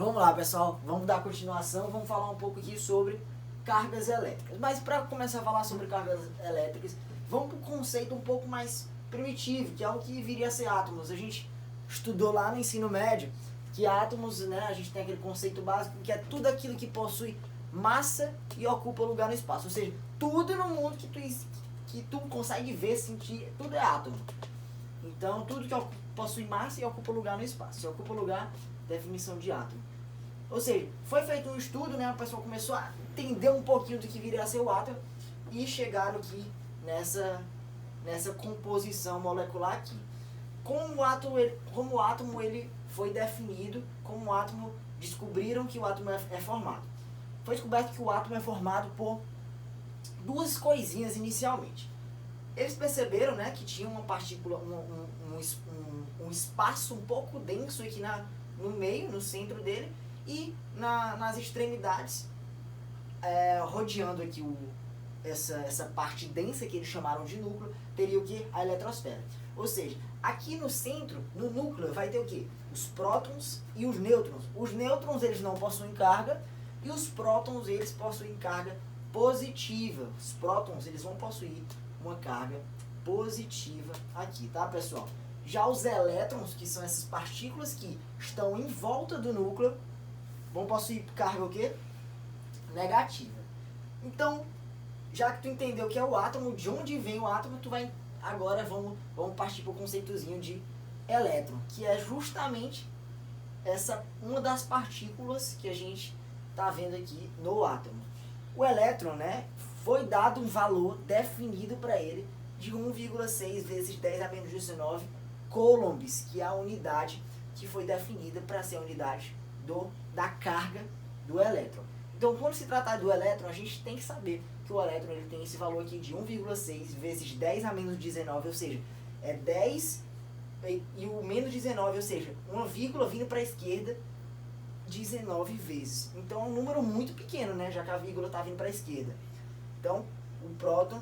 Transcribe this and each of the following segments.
Vamos lá, pessoal, vamos dar continuação, vamos falar um pouco aqui sobre cargas elétricas. Mas para começar a falar sobre cargas elétricas, vamos para um conceito um pouco mais primitivo, que é o que viria a ser átomos. A gente estudou lá no ensino médio que átomos, né, a gente tem aquele conceito básico que é tudo aquilo que possui massa e ocupa lugar no espaço. Ou seja, tudo no mundo que tu consegue ver, sentir, tudo é átomo. Então, tudo que possui massa e ocupa lugar no espaço. Se ocupa lugar, definição de átomo. Ou seja, foi feito um estudo, né, a pessoa começou a entender um pouquinho do que viria a ser o átomo e chegaram aqui nessa composição molecular aqui. Como o átomo ele foi definido, como o átomo, descobriram que o átomo é formado. Foi descoberto que o átomo é formado por duas coisinhas inicialmente. Eles perceberam, né, que tinha uma partícula, um espaço um pouco denso aqui no meio, no centro dele, e nas extremidades, rodeando aqui essa parte densa que eles chamaram de núcleo, teria o que? A eletrosfera. Ou seja, aqui no centro, no núcleo, vai ter o que? Os prótons e os nêutrons. Os nêutrons eles não possuem carga e os prótons eles possuem carga positiva. Os prótons eles vão possuir uma carga positiva aqui, tá, pessoal? Já os elétrons, que são essas partículas que estão em volta do núcleo, vão possuir carga o quê? Negativa. Então, já que tu entendeu o que é o átomo, de onde vem o átomo, agora vamos partir para o conceitozinho de elétron, que é justamente uma das partículas que a gente está vendo aqui no átomo. O elétron, né, foi dado um valor definido para ele de 1,6 vezes 10 a menos 19 coulombs, que é a unidade que foi definida para ser a unidade da carga do elétron. Então, quando se tratar do elétron, a gente tem que saber que o elétron ele tem esse valor aqui de 1,6 vezes 10 a menos 19, ou seja, é 10 e o menos 19, ou seja, uma vírgula vindo para a esquerda 19 vezes. Então é um número muito pequeno, né, já que a vírgula está vindo para a esquerda. Então,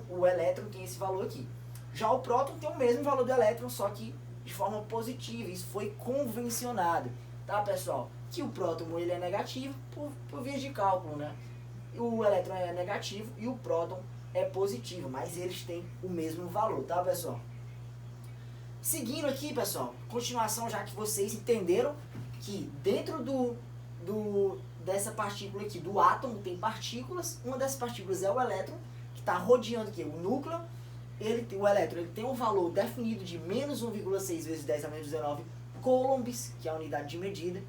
o elétron tem esse valor aqui. Já o próton tem o mesmo valor do elétron, só que de forma positiva. Isso foi convencionado, tá, pessoal? Que o próton ele é negativo por via de cálculo, né? O elétron é negativo e o próton é positivo, mas eles têm o mesmo valor, tá, pessoal? Seguindo aqui, pessoal, continuação, já que vocês entenderam que dentro dessa partícula aqui, do átomo, tem partículas. Uma dessas partículas é o elétron, que está rodeando aqui o núcleo. O elétron ele tem um valor definido de menos 1,6 vezes 10 a menos 19 coulombs, que é a unidade de medida.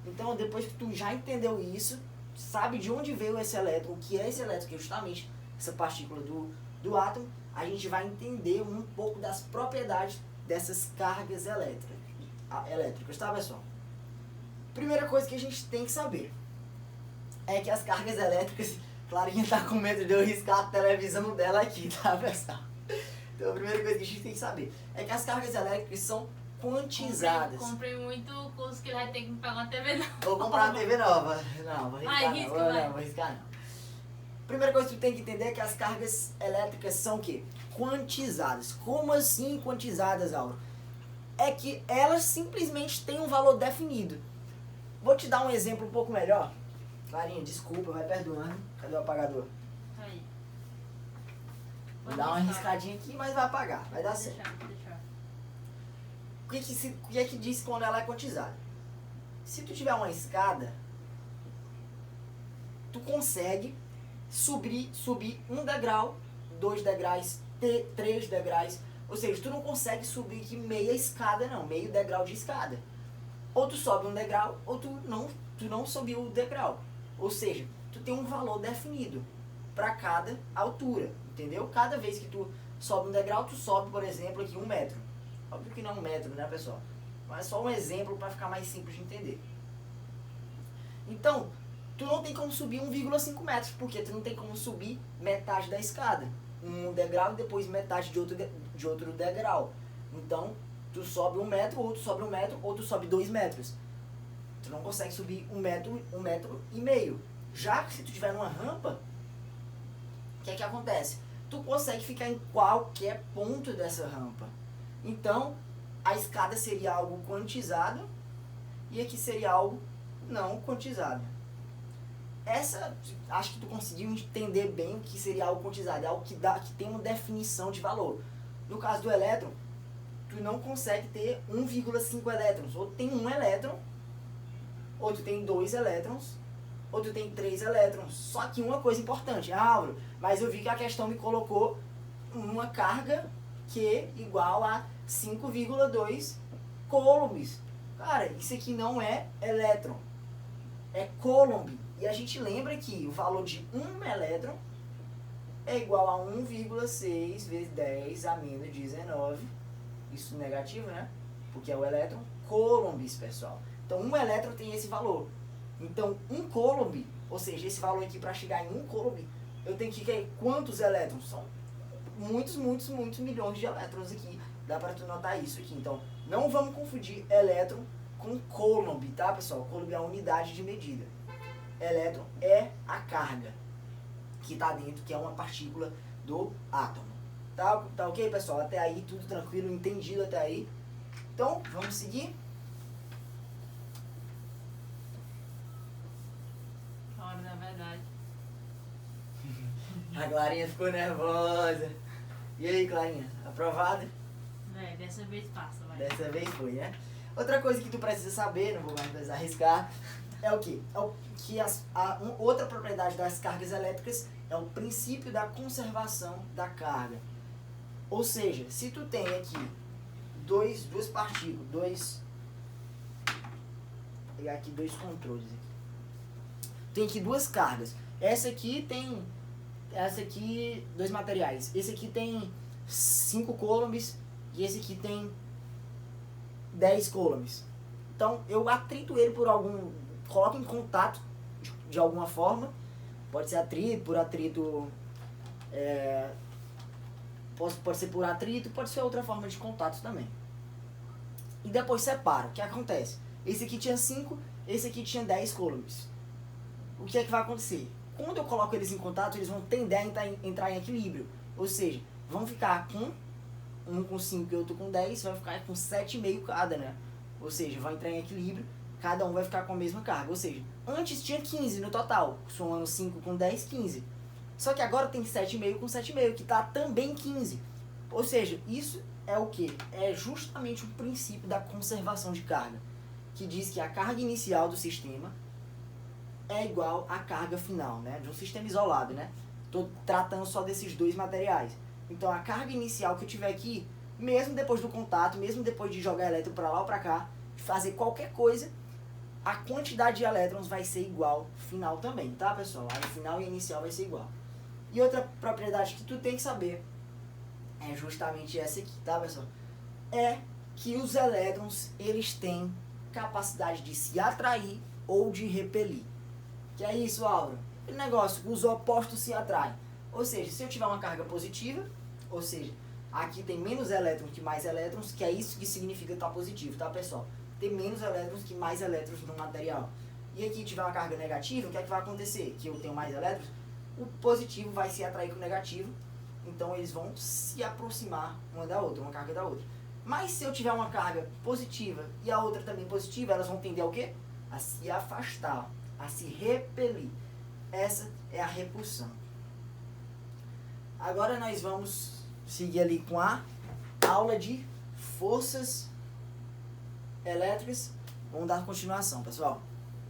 Então, depois que tu já entendeu isso, sabe de onde veio esse elétron, o que é esse elétron, que é justamente essa partícula do átomo, a gente vai entender um pouco das propriedades dessas cargas elétricas, tá, pessoal? Primeira coisa que a gente tem que saber é que as cargas elétricas, Clarinha tá com medo de eu riscar a televisão dela aqui, tá, pessoal? Então a primeira coisa que a gente tem que saber é que as cargas elétricas são quantizadas. Comprei muito curso que vai ter que pagar uma TV nova. Vou comprar uma TV nova. Não, vou riscar Vai, não, vou riscar não. Primeira coisa que tu tem que entender é que as cargas elétricas são o quê? Quantizadas. Como assim quantizadas, Auro? É que elas simplesmente têm um valor definido. Vou te dar um exemplo um pouco melhor. Clarinha, desculpa, vai perdoando. Cadê o apagador? Aí. Vou dar uma riscadinha aqui, mas vai apagar. Vai dar certo. Deixar. O que é que diz quando ela é quantizada? Se tu tiver uma escada, tu consegue subir 1 degrau, 2 degraus, 3 degraus. Ou seja, tu não consegue subir aqui meia escada não, meio degrau de escada. Ou tu sobe um degrau, ou tu não subiu o degrau. Ou seja, tu tem um valor definido para cada altura, entendeu? Cada vez que tu sobe um degrau, tu sobe, por exemplo, aqui 1 metro. Óbvio que não 1 metro, né, pessoal? Mas só um exemplo para ficar mais simples de entender. Então, tu não tem como subir 1,5 metros, porque tu não tem como subir metade da escada. Um degrau e depois metade de outro degrau. Então, tu sobe 1 metro, ou tu sobe 1 metro, ou tu sobe 2 metros. Tu não consegue subir 1 metro e meio. Já que se tu tiver numa rampa, o que é que acontece? Tu consegue ficar em qualquer ponto dessa rampa. Então, a escada seria algo quantizado e aqui seria algo não quantizada. Essa, acho que tu conseguiu entender bem o que seria algo quantizado, é algo que tem uma definição de valor. No caso do elétron, tu não consegue ter 1,5 elétrons, ou tu tem 1 elétron, ou tu tem 2 elétrons, ou tu tem 3 elétrons. Só que uma coisa importante, Álvaro, mas eu vi que a questão me colocou uma carga Q igual a 5,2 coulombs. Cara, isso aqui não é elétron, é coulomb. E a gente lembra que o valor de 1 elétron é igual a 1,6 vezes 10 a menos 19. Isso negativo, né? Porque é o elétron coulombs, pessoal. Então, 1 elétron tem esse valor. Então, 1 coulomb, ou seja, esse valor aqui para chegar em 1 coulomb, eu tenho que ter quantos elétrons? São muitos milhões de elétrons aqui. Dá para tu notar isso aqui. Então, não vamos confundir elétron com coulomb, tá, pessoal? Coulomb é a unidade de medida. Elétron é a carga que está dentro, que é uma partícula do átomo. Tá ok, pessoal? Até aí, tudo tranquilo, entendido até aí. Então, vamos seguir? Hora da verdade. A Clarinha ficou nervosa. E aí, Clarinha? Aprovada? Dessa vez passa, vai. Dessa vez foi, né? Outra coisa que tu precisa saber, não vou mais arriscar, é o quê? Outra propriedade das cargas elétricas é o princípio da conservação da carga. Ou seja, se tu tem aqui duas partículas, vou pegar aqui dois controles. Tem aqui duas cargas. Essa aqui, dois materiais. Esse aqui tem 5 coulombs e esse aqui tem 10 coulombs. Então, eu atrito ele por coloco em contato de alguma forma. Pode ser atrito, por atrito, pode ser por atrito, pode ser outra forma de contato também. E depois separo. O que acontece? Esse aqui tinha 5, esse aqui tinha 10 coulombs. O que é que vai acontecer? Quando eu coloco eles em contato, eles vão tender a entrar em equilíbrio. Ou seja, vão ficar um com 5 e outro com 10, vai ficar com 7,5 cada, né? Ou seja, vai entrar em equilíbrio, cada um vai ficar com a mesma carga. Ou seja, antes tinha 15 no total, somando 5 com 10, 15. Só que agora tem 7,5 com 7,5, que está também 15. Ou seja, isso é o que? É justamente o princípio da conservação de carga, que diz que a carga inicial do sistema é igual à carga final, né? De um sistema isolado, né? Estou tratando só desses dois materiais. Então, a carga inicial que eu tiver aqui, mesmo depois do contato, mesmo depois de jogar elétron para lá ou para cá, de fazer qualquer coisa, a quantidade de elétrons vai ser igual final também, tá, pessoal? A final e a inicial vai ser igual. E outra propriedade que tu tem que saber é justamente essa aqui, tá, pessoal? É que os elétrons, eles têm capacidade de se atrair ou de repelir. Que é isso, Álvaro? Aquele negócio, os opostos se atraem. Ou seja, se eu tiver uma carga positiva, ou seja, aqui tem menos elétrons que mais elétrons, que é isso que significa estar positivo, tá, pessoal? Tem menos elétrons que mais elétrons no material. E aqui tiver uma carga negativa, o que é que vai acontecer? Que eu tenho mais elétrons, o positivo vai se atrair com o negativo, então eles vão se aproximar uma da outra, uma carga da outra. Mas se eu tiver uma carga positiva e a outra também positiva, elas vão tender ao quê? A se afastar, a se repelir. Essa é a repulsão. Agora nós vamos seguir ali com a aula de forças elétricas. Vamos dar continuação, pessoal.